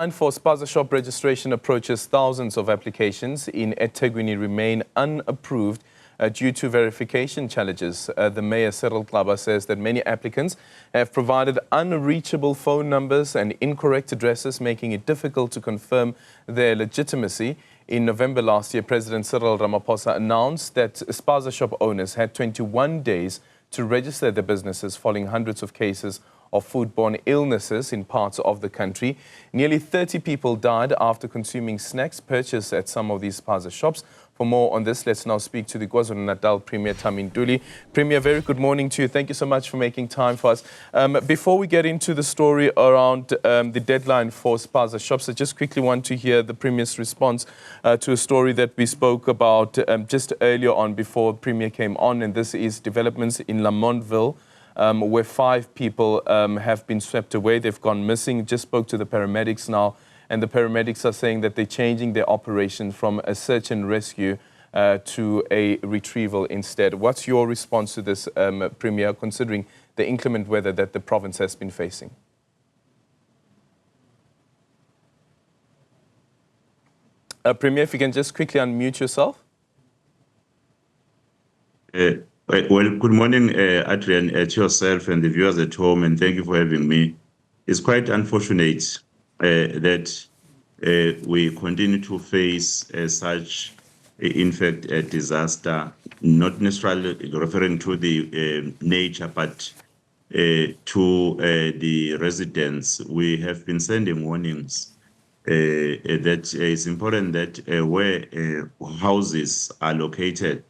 And for Spaza shop registration approaches, thousands of applications in eThekwini remain unapproved due to verification challenges. The Mayor Cyril Klaba says that many applicants have provided unreachable phone numbers and incorrect addresses, making it difficult to confirm their legitimacy. In November last year, President Cyril Ramaphosa announced that Spaza shop owners had 21 days to register their businesses following hundreds of cases of foodborne illnesses in parts of the country. Nearly 30 people died after consuming snacks purchased at some of these Spaza shops. For more on this, let's now speak to the KwaZulu-Natal Premier Thami Ntuli. Premier, very good morning to you. Thank you so much for making time for us. Before we get into the story around the deadline for Spaza shops, I just quickly want to hear the Premier's response to a story that we spoke about just earlier on before Premier came on, and this is developments in Lamontville, where 5 people have been swept away. They've gone missing. Just spoke to the paramedics now, and the paramedics are saying that they're changing their operation from a search and rescue to a retrieval instead. What's your response to this, Premier, considering the inclement weather that the province has been facing? Premier, if you can just quickly unmute yourself. Well, good morning, Adrian, to yourself and the viewers at home, and thank you for having me. It's quite unfortunate that we continue to face such, in fact, a disaster, not necessarily referring to the nature, but to the residents. We have been sending warnings that it's important that where houses are located,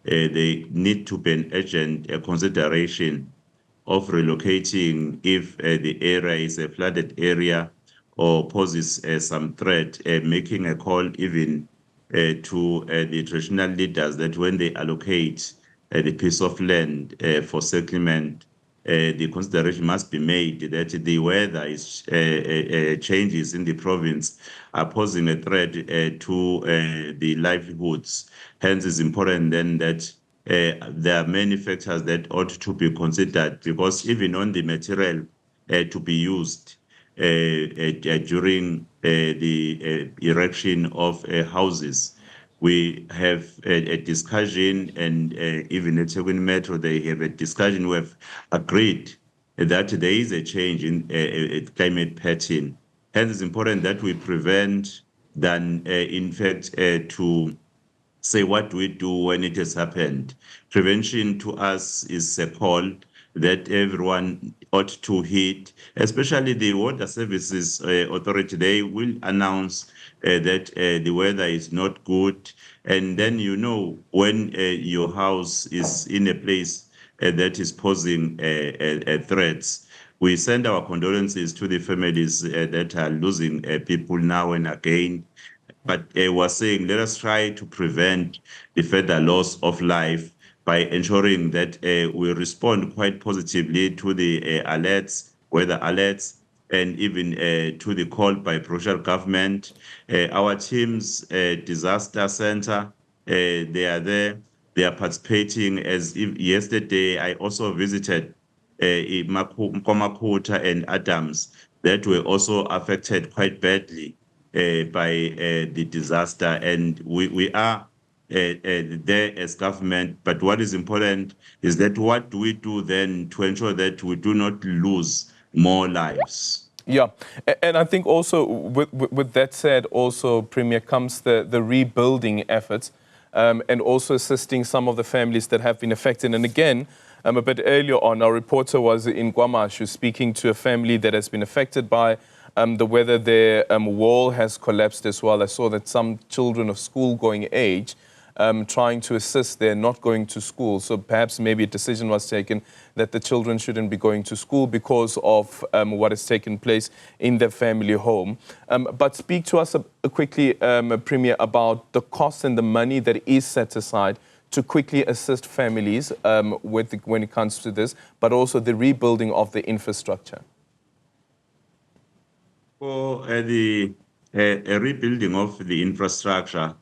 they need to be an urgent consideration of relocating if the area is a flooded area or poses some threat, making a call even to the traditional leaders that when they allocate the piece of land for settlement, the consideration must be made that the weather is changes in the province are posing a threat to the livelihoods. Hence, it's important then that there are many factors that ought to be considered, because even on the material to be used during the erection of houses, we have a discussion, and even at eThekwini Metro, they have a discussion. We have agreed that there is a change in climate pattern. Hence, it's important that we prevent than, in fact, to say what we do when it has happened. Prevention to us is a call that everyone ought to heed, especially the Water Services Authority. They will announce that the weather is not good, and then you know when your house is in a place that is posing threats. We send our condolences to the families that are losing people now and again, but we're saying let us try to prevent the further loss of life by ensuring that we respond quite positively to the alerts, weather alerts, and even to the call by provincial government. Our team's disaster center, they are there, they are participating. As if yesterday, I also visited Nkomakhutha and Adams that were also affected quite badly by the disaster, and we are there as government. But what is important is that what do we do then to ensure that we do not lose more lives? Yeah, and I think also with that said, also, Premier, comes the rebuilding efforts and also assisting some of the families that have been affected. And again, a bit earlier on, our reporter was in KwaMashu speaking to a family that has been affected by the weather. Their wall has collapsed as well. I saw that some children of school-going age trying to assist, they're not going to school. So perhaps maybe a decision was taken that the children shouldn't be going to school because of what has taken place in their family home. But speak to us quickly, Premier, about the cost and the money that is set aside to quickly assist families when it comes to this, but also the rebuilding of the infrastructure. For the rebuilding of the infrastructure,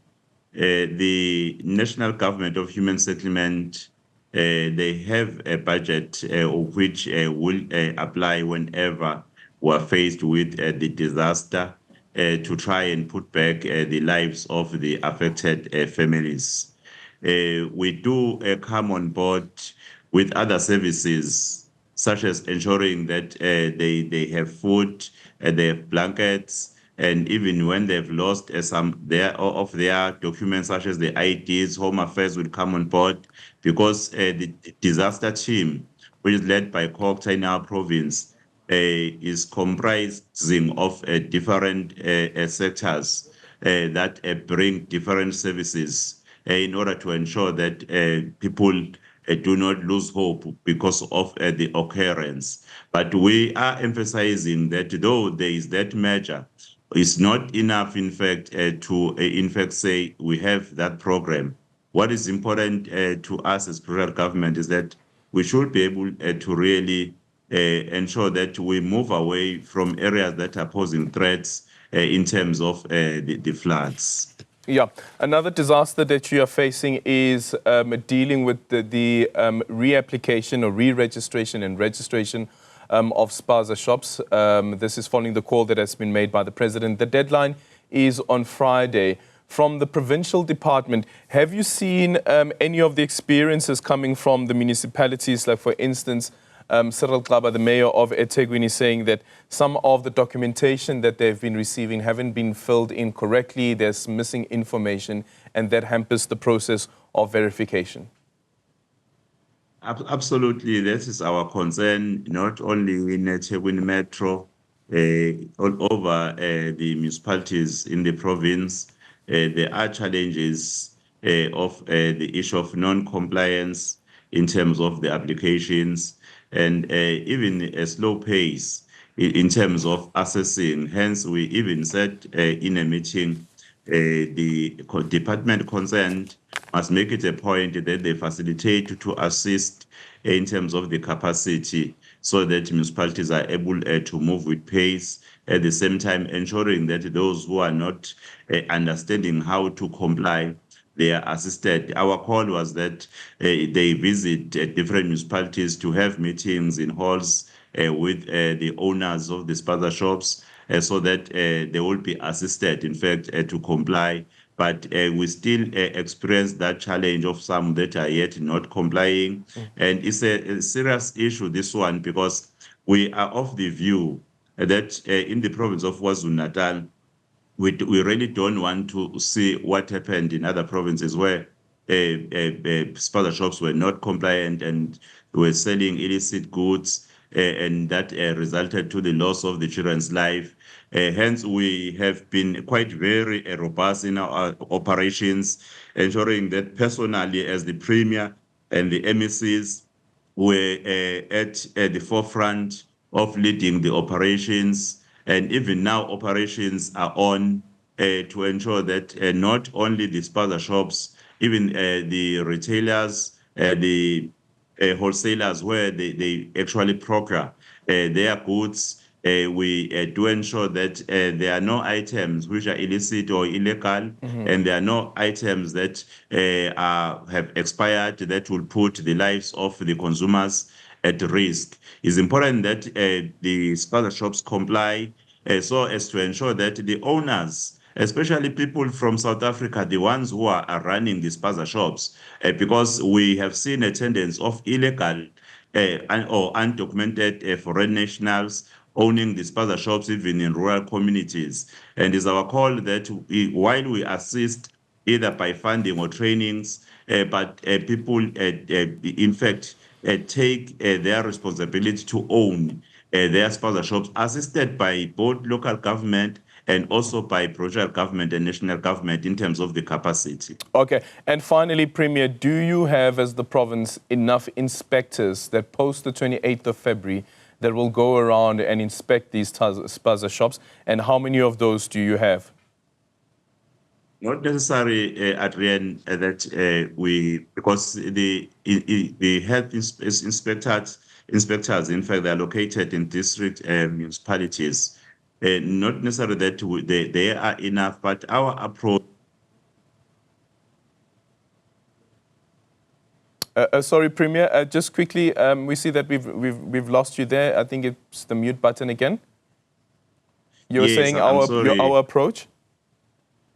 the National Government of Human Settlement, they have a budget of which will apply whenever were faced with the disaster to try and put back the lives of the affected families. We do come on board with other services, such as ensuring that they have food, they have blankets, and even when they've lost some of their documents, such as the IDs, Home Affairs will come on board, because the disaster team, which is led by Kokta in our province, is comprising of different sectors that bring different services in order to ensure that people do not lose hope because of the occurrence. But we are emphasizing that though there is that measure, it's not enough, in fact, to in fact say we have that program. What is important to us as federal government is that we should be able to really ensure that we move away from areas that are posing threats in terms of the floods. Yeah, another disaster that you are facing is dealing with the reapplication or re-registration and registration of Spaza shops. This is following the call that has been made by the president. The deadline is on Friday. From the provincial department, have you seen any of the experiences coming from the municipalities, like for instance, Cyril Klaba, the mayor of eThekwini, saying that some of the documentation that they've been receiving haven't been filled in correctly, there's missing information, and that hampers the process of verification? Absolutely, this is our concern, not only in eThekwini Metro, all over the municipalities in the province. There are challenges of the issue of non-compliance in terms of the applications, and even a slow pace in terms of assessing. Hence, we even said in a meeting, the department concerned must make it a point that they facilitate to assist in terms of the capacity, so that municipalities are able to move with pace, at the same time ensuring that those who are not understanding how to comply, they are assisted. Our call was that they visit different municipalities to have meetings in halls with the owners of the Spaza shops, so that they will be assisted, in fact, to comply. But we still experience that challenge of some that are yet not complying. And it's a serious issue, this one, because we are of the view that in the province of KwaZulu-Natal, we really don't want to see what happened in other provinces where Spaza shops were not compliant and were selling illicit goods, and that resulted to the loss of the children's life. Hence, we have been quite very robust in our operations, ensuring that personally, as the Premier and the MECs, were at the forefront of leading the operations. And even now, operations are on to ensure that not only the Spaza shops, even the retailers, the wholesalers, where they actually procure their goods, we do ensure that there are no items which are illicit or illegal, and there are no items that have expired that will put the lives of the consumers at risk. It's important that the Spaza shops comply so as to ensure that the owners, especially people from South Africa, the ones who are running the Spaza shops, because we have seen a tendency of illegal or undocumented foreign nationals owning the Spaza shops, even in rural communities. And it's our call that while we assist either by funding or trainings, but people, in fact, take their responsibility to own their Spaza shops, assisted by both local government and also by provincial government and national government in terms of the capacity. Okay. And finally, Premier, do you have, as the province, enough inspectors that post the 28th of February that will go around and inspect these Spaza shops? And how many of those do you have? Not necessary, Adrian, that because the health inspectors, in fact, they are located in district municipalities. Not necessarily that they are enough, but our approach. Sorry, Premier, just quickly, we see that we've lost you there. I think it's the mute button again. You were saying I'm sorry. our approach?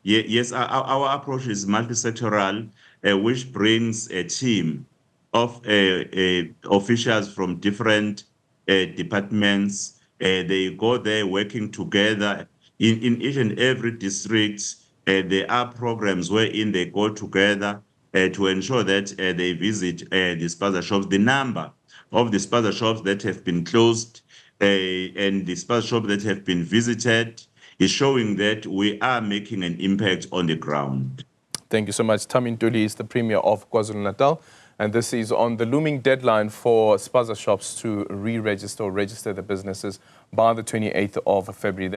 Yes, our approach is multi-sectoral, which brings a team of officials from different departments. They go there working together. In each and every district, there are programs wherein they go together to ensure that they visit the Spaza shops. The number of the Spaza shops that have been closed and the Spaza shops that have been visited is showing that we are making an impact on the ground. Thank you so much. Thami Ntuli is the Premier of KwaZulu-Natal, and this is on the looming deadline for Spaza shops to re-register or register the businesses by the 28th of February.